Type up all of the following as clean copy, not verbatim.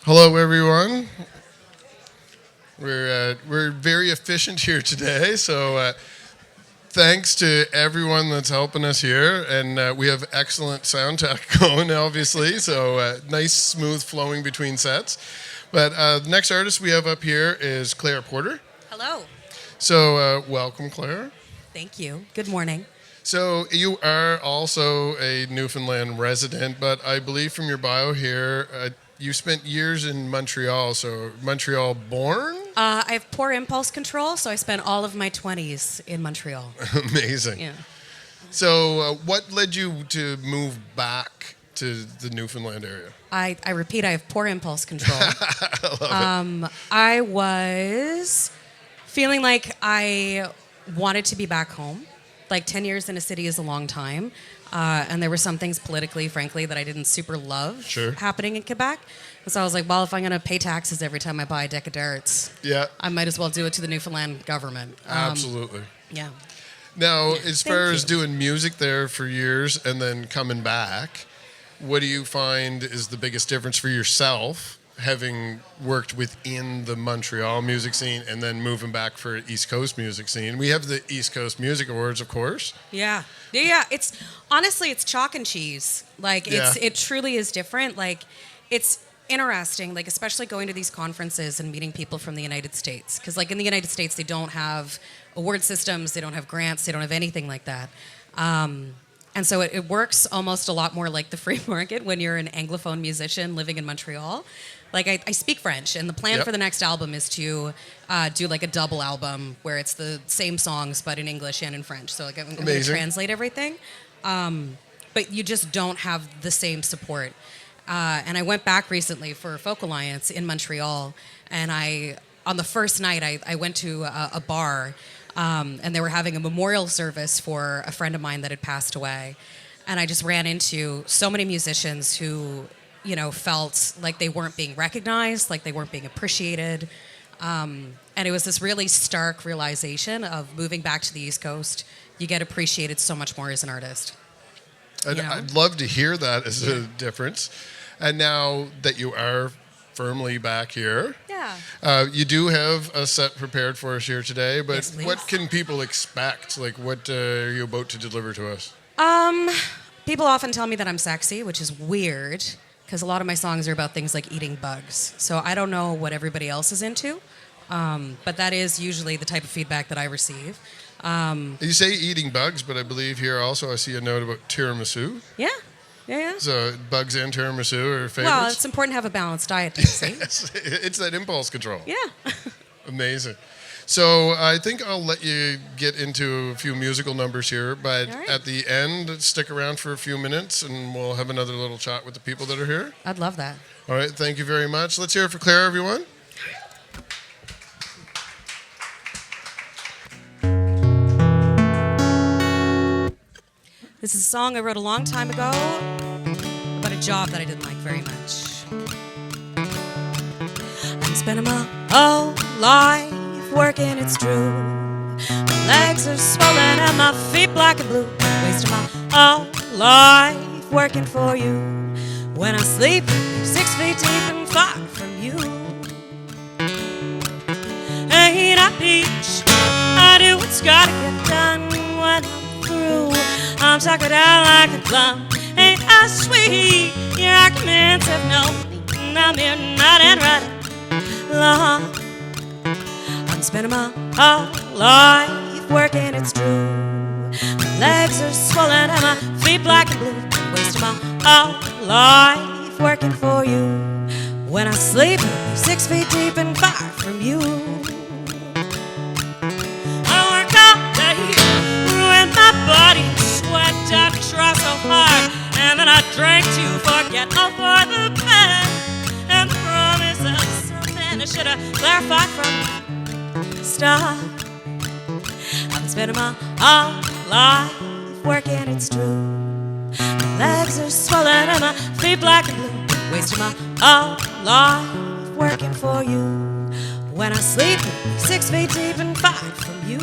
Hello, everyone. We're very efficient here today, so thanks to everyone that's helping us here, and we have excellent sound tech going, obviously. So nice, smooth flowing between sets. But the next artist we have up here is Claire Porter. Hello. So welcome, Claire. Thank you. Good morning. So you are also a Newfoundland resident, but I believe from your bio here, you spent years in Montreal. So Montreal born? I have poor impulse control, so I spent all of my 20s in Montreal. Amazing. Yeah. So what led you to move back to the Newfoundland area? I repeat, I have poor impulse control. I love it. I was feeling like I wanted to be back home. Like 10 years in a city is a long time. And there were some things politically, frankly, that I didn't super love happening in Quebec. And so I was like, well, if I'm going to pay taxes every time I buy a deck of darts, I might as well do it to the Newfoundland government. Absolutely. Yeah. Now, as far Thank as you. doing music there for years and then coming back, what do you find is the biggest difference for yourself, having worked within the Montreal music scene and then moving back for East Coast music scene? We have the East Coast Music Awards, of course. Yeah. Yeah. It's honestly, it's chalk and cheese. Like it truly is different. Like it's interesting, like especially going to these conferences and meeting people from the United States. Because like in the United States, they don't have award systems, they don't have grants, they don't have anything like that. And so it works almost a lot more like the free market when you're an Anglophone musician living in Montreal. Like I speak French, and the plan for the next album is to do like a double album where it's the same songs but in English and in French. So like I'm going to translate everything, but you just don't have the same support. And I went back recently for Folk Alliance in Montreal, and on the first night I went to a bar, and they were having a memorial service for a friend of mine that had passed away, and I just ran into so many musicians who, you know, felt like they weren't being recognized, like they weren't being appreciated. And it was this really stark realization of moving back to the East Coast, you get appreciated so much more as an artist. I'd love to hear that as a difference. And now that you are firmly back here, you do have a set prepared for us here today, but Yes, please. what can people expect? Like, what are you about to deliver to us? People often tell me that I'm sexy, which is weird, because a lot of my songs are about things like eating bugs. So I don't know what everybody else is into, but that is usually the type of feedback that I receive. You say eating bugs, but I believe here also I see a note about tiramisu. Yeah. So bugs and tiramisu are favorites? Well, it's important to have a balanced diet, Darcy. It's that impulse control. Yeah. Amazing. So I think I'll let you get into a few musical numbers here, but at the end, stick around for a few minutes and we'll have another little chat with the people that are here. I'd love that. All right, thank you very much. Let's hear it for Claire, everyone. This is a song I wrote a long time ago about a job that I didn't like very much. I'm spending my whole life working, it's true. My legs are swollen and my feet black and blue. Wasting my whole life working for you. When I sleep, 6 feet deep and far from you. Ain't I peach? I do what's gotta get done when I'm through. I'm tuckered out like a plum. Ain't I sweet? Your arguments have no meaning. I'm here night and right long. I'm spending my whole life working, it's true. My legs are swollen and my feet black and blue. Wasting my whole life working for you. When I sleep, 6 feet deep and far from you. I work all day, ruin my body, sweat, I try so hard, and then I drank to forget all for the best. And the promise of something I should have clarified from the start. I'm spending my whole life working, it's true. My legs are swollen and my feet black and blue. Wasting my whole life working for you. When I sleep, 6 feet deep and far from you.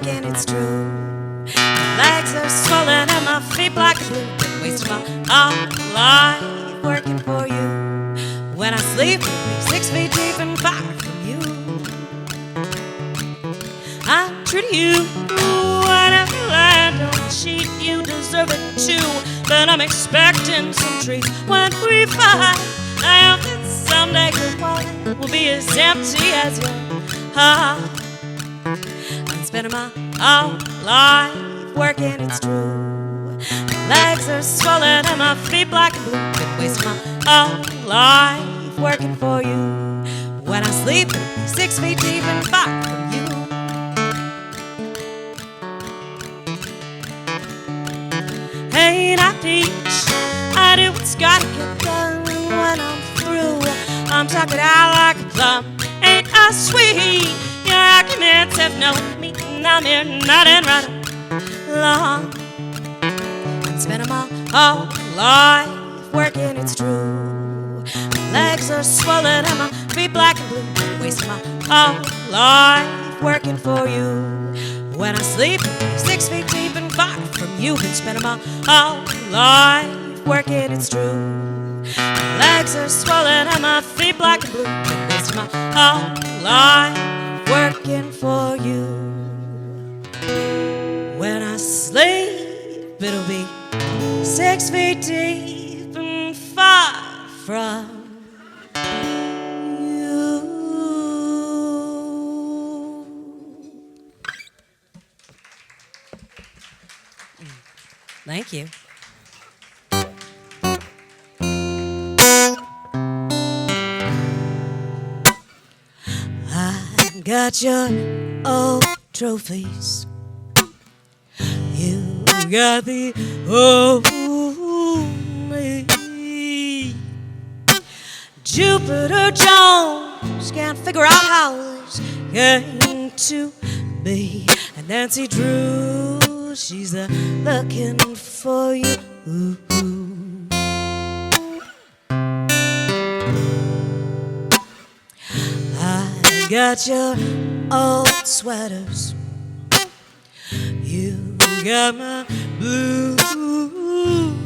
working, it's true. My legs are swollen and my feet black and blue. Been wasting my whole life working for you. When I sleep, I'll be 6 feet deep and far from you. I'm true to you. Whenever you land on the sheet, you deserve it too. But I'm expecting some treats when we fight. I hope that someday your wallet will be as empty as your heart. I'm spending my whole life working, it's true. My legs are swollen and my feet black and blue. Been wasting my whole life working for you. When I sleep, 6 feet deep and far from you. Hey, I teach, I do what's gotta get done. When I'm through, I'm talking out like a plum. Ain't I sweet? Your arguments have no meaning. I'm here nodding right along. I'm spending my whole life working, it's true. My legs are swollen and my feet black and blue. Wasting my whole life working for you. When I sleep, 6 feet deep and far from you. Been spending my whole life working, it's true. My legs are swollen and my feet black and blue. Been wasting my whole life working for you. When I sleep, it'll be 6 feet deep and far from you. Thank you. I got your old trophies. You got the old me. Jupiter Jones can't figure out how this came to be. And Nancy Drew, she's looking for you. I got your old sweaters. You got my blue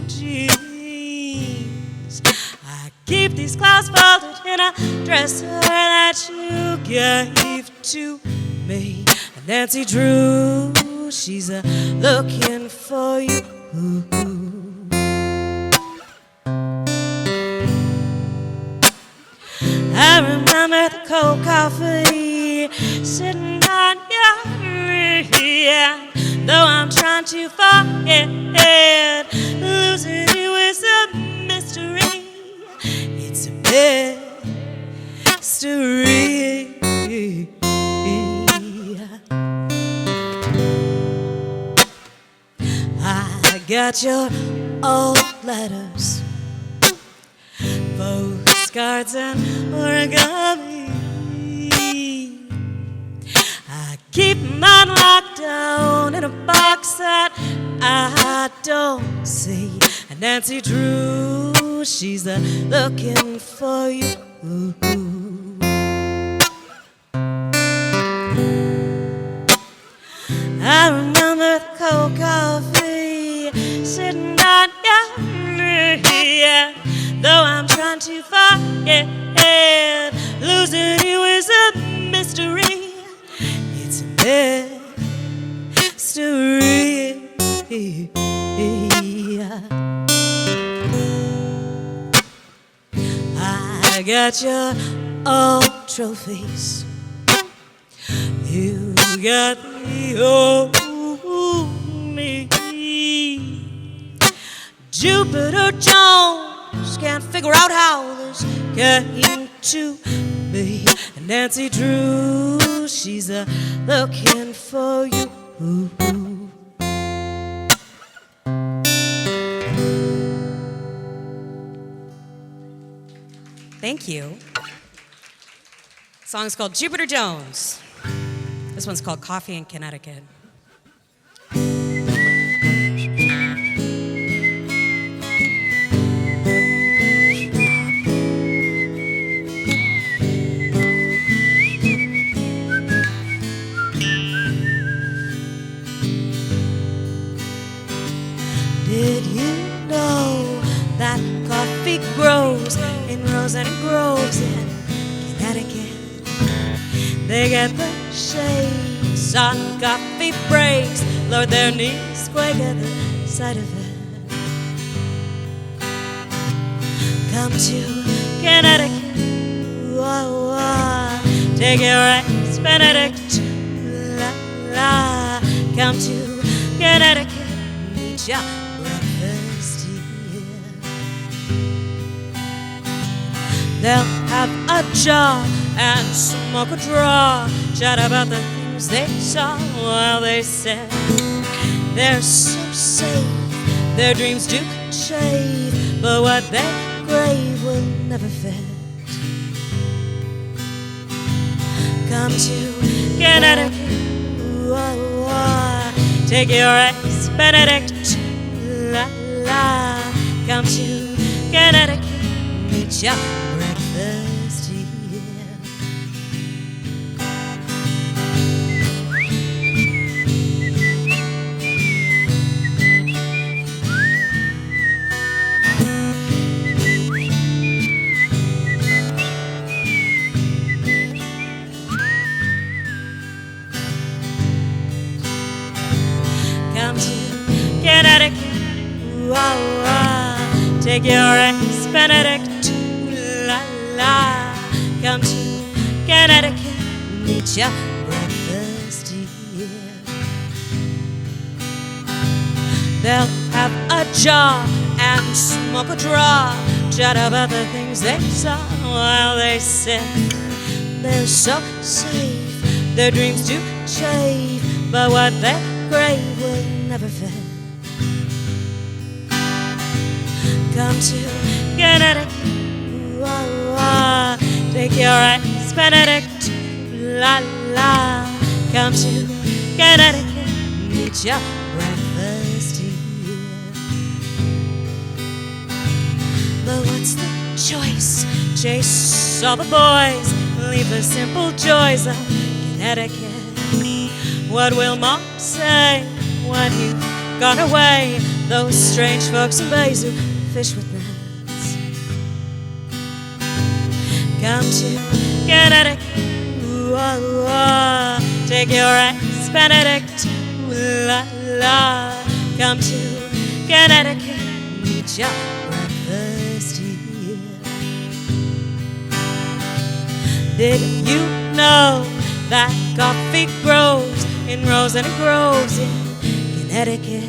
jeans. I keep these clothes folded in a dresser that you gave to me. And Nancy Drew, she's looking for you. I remember the cold coffee sitting on your wrist. Though I'm trying to forget, losing you is a mystery. It's a mystery. I got your old letters, postcards and origami. I keep mine locked down in a box that I don't see. And Nancy Drew, she's looking for you. I remember the cold coffee sitting on your wrist. Though I'm trying to forget, losing you is a mystery. It's a mystery. I got your old trophies. You got the old me. Jupiter Jones can't figure out how this came to be. And Nancy Drew, she's looking for you. Thank you. The song's called Jupiter Jones. This one's called Coffee in Connecticut. Did you know that coffee grows in rows and it grows in Connecticut? They get the shakes on coffee breaks. Lord, their knees quake at the sight of it. Come to Connecticut, whoa, whoa. Take your eggs, Benedict, la, la. Come to Connecticut, meet your breakfast here. They'll have a jar and smoke a draw, chat about the things they saw while they said they're so safe, their dreams do shave, but what they crave will never fit. Come to Connecticut, whoa, whoa. Take your eggs, Benedict, la, la. Come to Connecticut, meet your breakfast here. Come to Connecticut, whoa, whoa. Take your eggs, Benedict, la, la. Come to Connecticut, meet your breakfast here. They'll have a jar and smoke a draw, chat about the things they saw while they said they're so safe, their dreams do shave, but what they crave will never fit. Come to Connecticut, whoa, whoa. Take your eggs, Benedict, la, la. Come to Connecticut, meet your breakfast here. But what's the choice? Chase all the boys, leave the simple joys of Connecticut. What will Mom say when you've gone away? Those strange folks and bays who fish with nets. Come to Connecticut, whoa, whoa. Take your eggs, Benedict, la, la. Come to Connecticut, meet your breakfast here. Did you know that coffee grows in rows and it grows in Connecticut?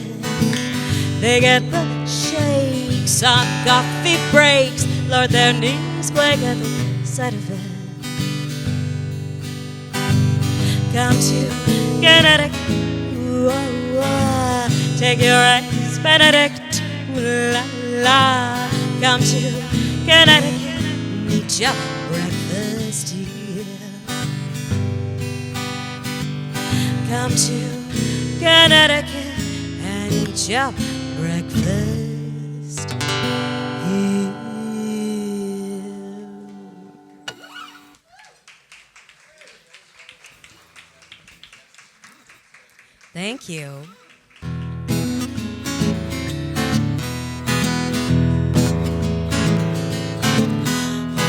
They get the shakes on coffee breaks. Lord, their knees quake at the sight of it. Come to Connecticut, whoa, whoa. Take your eggs, Benedict, la, la. Come to Connecticut, meet your breakfast here. Come to Connecticut and eat your breakfast here. Thank you.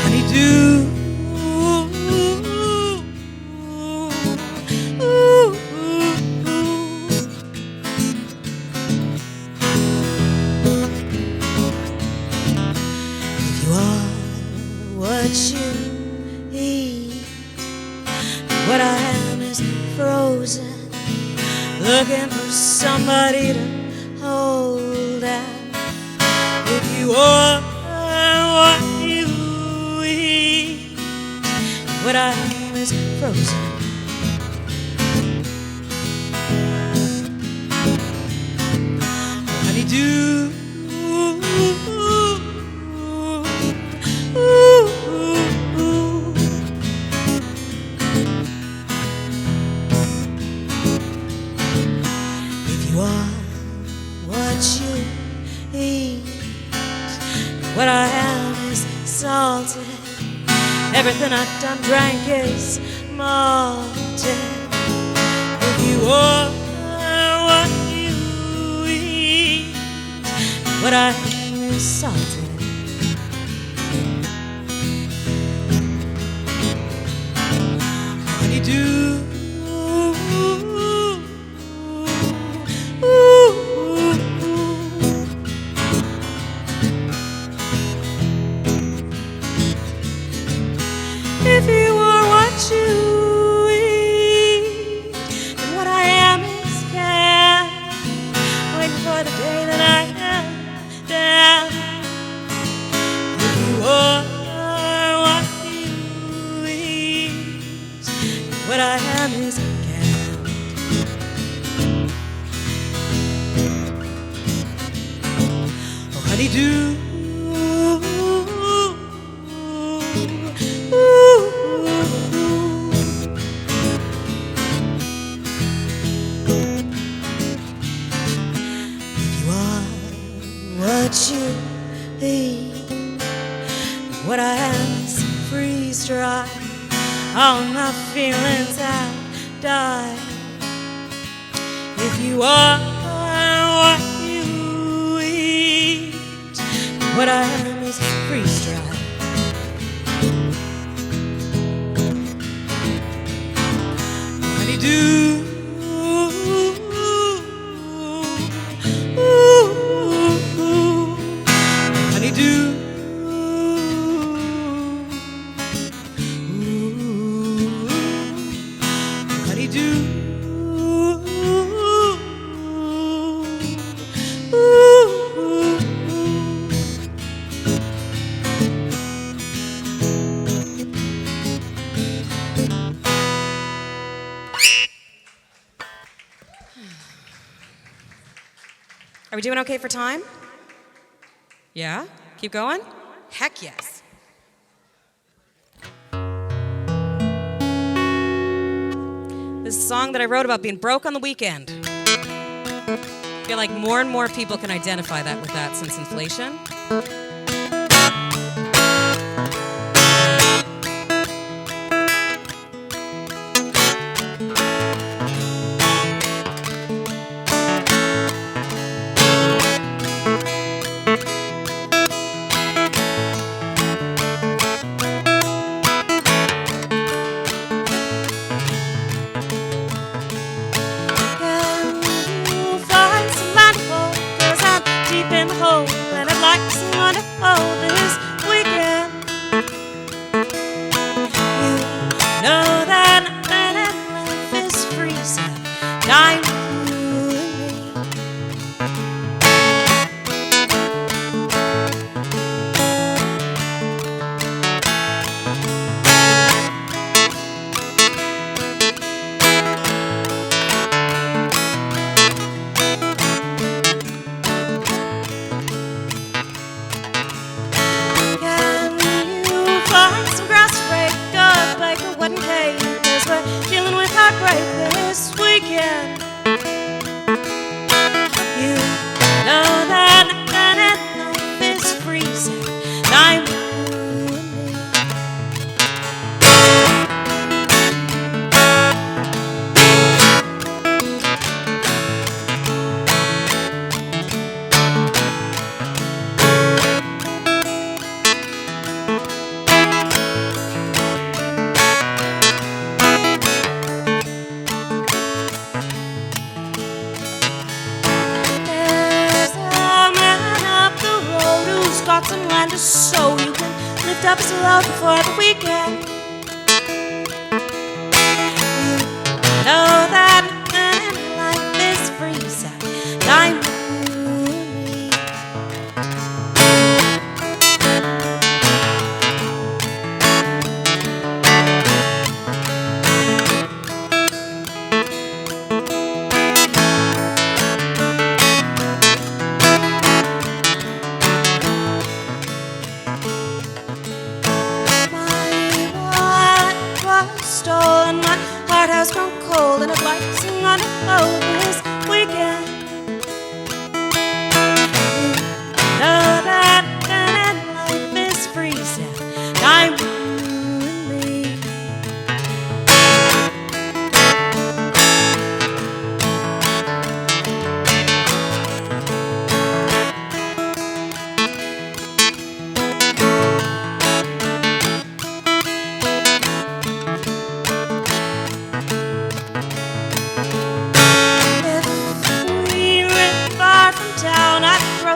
Honeydew. What you eat, what I am is frozen, looking for somebody to hold at. If you are what you eat, what I am is frozen. Honeydew. What you eat, what I am is salted. Everything I've done drank is malted. If you are what you eat, What I am is salted. Honeydew. If you were what you eat, then what I am is can. Waiting for the day that I am down. If you are what you eat, then what I am is can. Oh, honeydew. What you eat, what I am is freeze dry. All my feelings have died. If you are what you eat, what I am is freeze dry. Honeydew. Are we doing okay for time? Yeah? Keep going? Heck yes. This is a song that I wrote about being broke on the weekend. I feel like more and more people can identify that with that since inflation. So you can lift up his load before the weekend. You know that life is free, so I'm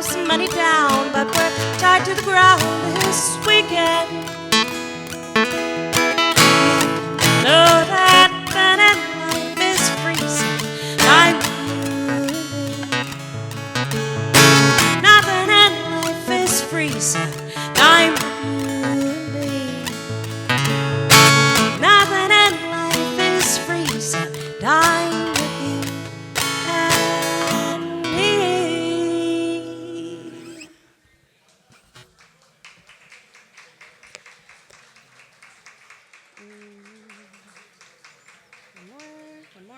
some money down, but we're tied to the ground this weekend. Know that fun and life is freezing. I'm nothing and life is freezing. I'm nothing and life is freezing. I'm with you and me.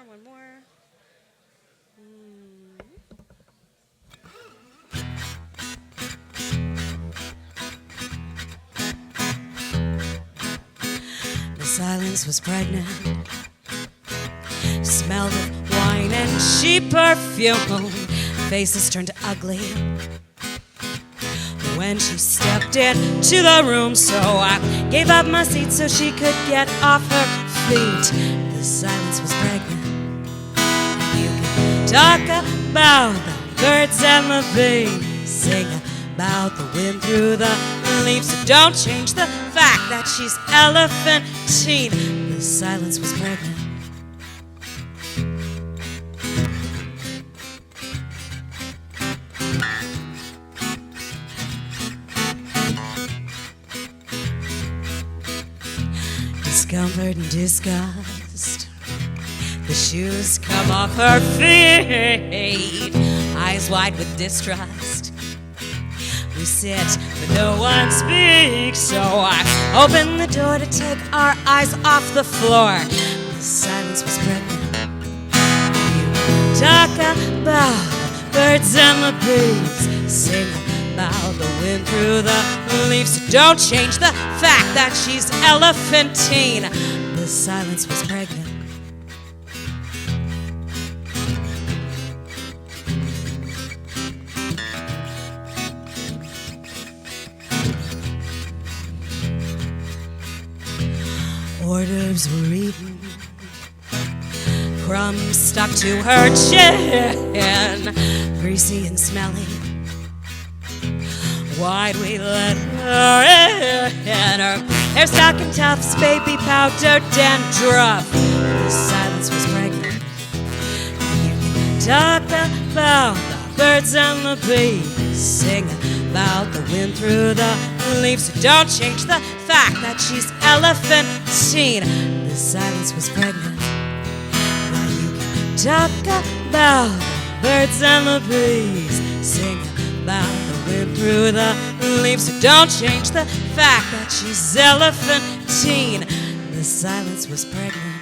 One more. The silence was pregnant, smelled of wine and cheap perfume. Faces turned ugly when she stepped into the room. So I gave up my seat so she could get off her feet. The silence was pregnant. You can talk about the birds and the bees, sing about the wind through the leaves. So don't change the fact that she's elephantine. The silence was pregnant. Discomfort and disgust, the shoes come off her feet, eyes wide with distrust. We sit, but no one speaks, so I open the door to take our eyes off the floor. The silence was pregnant. You talk about the birds and the bees, sing about the wind through the leaves. So don't change the fact that she's elephantine. The silence was pregnant. Hors d'oeuvres were eaten, crumbs stuck to her chin, greasy and smelly. Why'd we let her in? Her hair stuck in tufts, baby powder, dandruff. The silence was pregnant. You can talk about the birds and the bees, sing about the wind through the leaves. So don't change the fact that she's elephantine. The silence was pregnant. Now you can talk about the birds and the bees, sing about the wind through the leaves. So don't change the fact that she's elephantine. The silence was pregnant.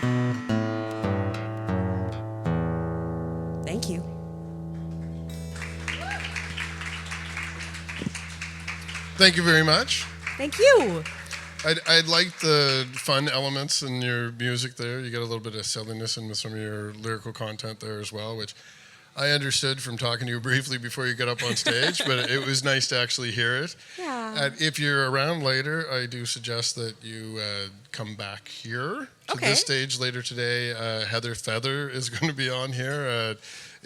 Thank you. Thank you very much. Thank you. I like the fun elements in your music there. You got a little bit of silliness in some of your lyrical content there as well, which I understood from talking to you briefly before you got up on stage, but it was nice to actually hear it. Yeah. If you're around later, I do suggest that you come back here to this stage later today. Heather Feather is going to be on here.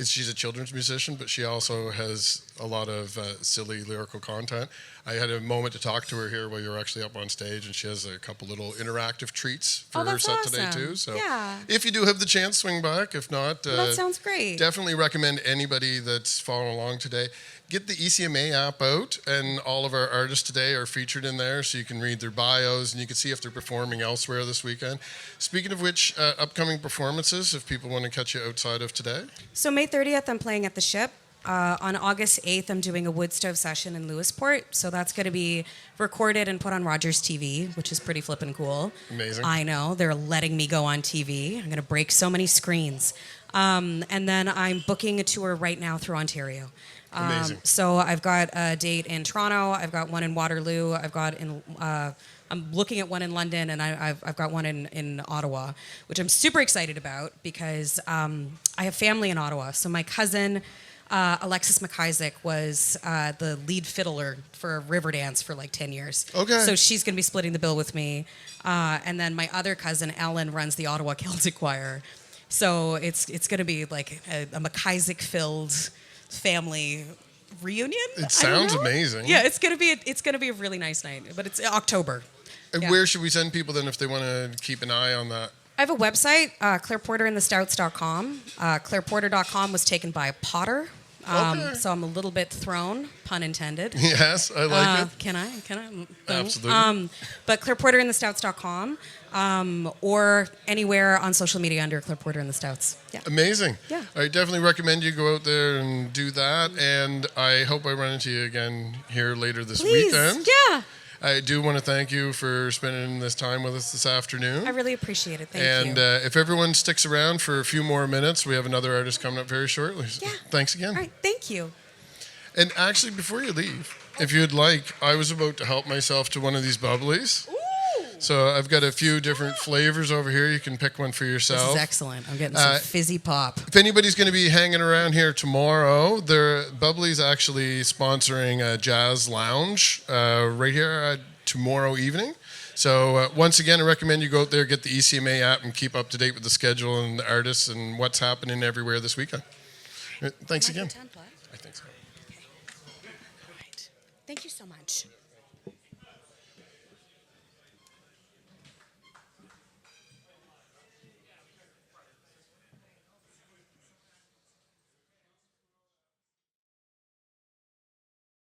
She's a children's musician, but she also has a lot of silly lyrical content. I had a moment to talk to her here while you were actually up on stage, and she has a couple little interactive treats for her set today too. So if you do have the chance, swing back. If not, that sounds great. Definitely recommend anybody that's following along today, get the ECMA app out, and all of our artists today are featured in there, so you can read their bios and you can see if they're performing elsewhere this weekend. Speaking of which, upcoming performances, if people want to catch you outside of today. So May 30th, I'm playing at the Ship. On August 8th, I'm doing a wood stove session in Lewisport. So that's going to be recorded and put on Rogers TV, which is pretty flippin' cool. Amazing. I know. They're letting me go on TV. I'm going to break so many screens. And then I'm booking a tour right now through Ontario. Amazing. So I've got a date in Toronto. I've got one in Waterloo. I'm looking at one in London, and I've got one in Ottawa, which I'm super excited about because I have family in Ottawa. So my cousin, Alexis McIsaac, was the lead fiddler for Riverdance for like 10 years. Okay. So she's going to be splitting the bill with me. And then my other cousin, Ellen, runs the Ottawa Celtic Choir. So it's going to be like a McIsaac-filled family reunion. It sounds amazing. Yeah, it's gonna be a really nice night. But it's October. And Yeah. where should we send people then if they want to keep an eye on that? I have a website, claireporterandthestouts.com. Claireporter.com was taken by a Potter. Okay. So I'm a little bit thrown, pun intended. Yes, I like it. Can I? Absolutely. But claireporterandthestouts.com or anywhere on social media under Claire Porter and the Stouts. Yeah. Amazing. Yeah. I definitely recommend you go out there and do that. And I hope I run into you again here later this Please. weekend. Yeah. I do want to thank you for spending this time with us this afternoon. I really appreciate it. Thank you. And if everyone sticks around for a few more minutes, we have another artist coming up very shortly. Yeah. Thanks again. All right. Thank you. And actually, before you leave, if you'd like, I was about to help myself to one of these bubblies. So I've got a few different flavors over here. You can pick one for yourself. This is excellent. I'm getting some fizzy pop. If anybody's going to be hanging around here tomorrow, Bubbly's actually sponsoring a jazz lounge right here tomorrow evening. So once again, I recommend you go out there, get the ECMA app, and keep up to date with the schedule and the artists and what's happening everywhere this weekend. Thanks again. Template. I think so. Okay. All right. Thank you so much.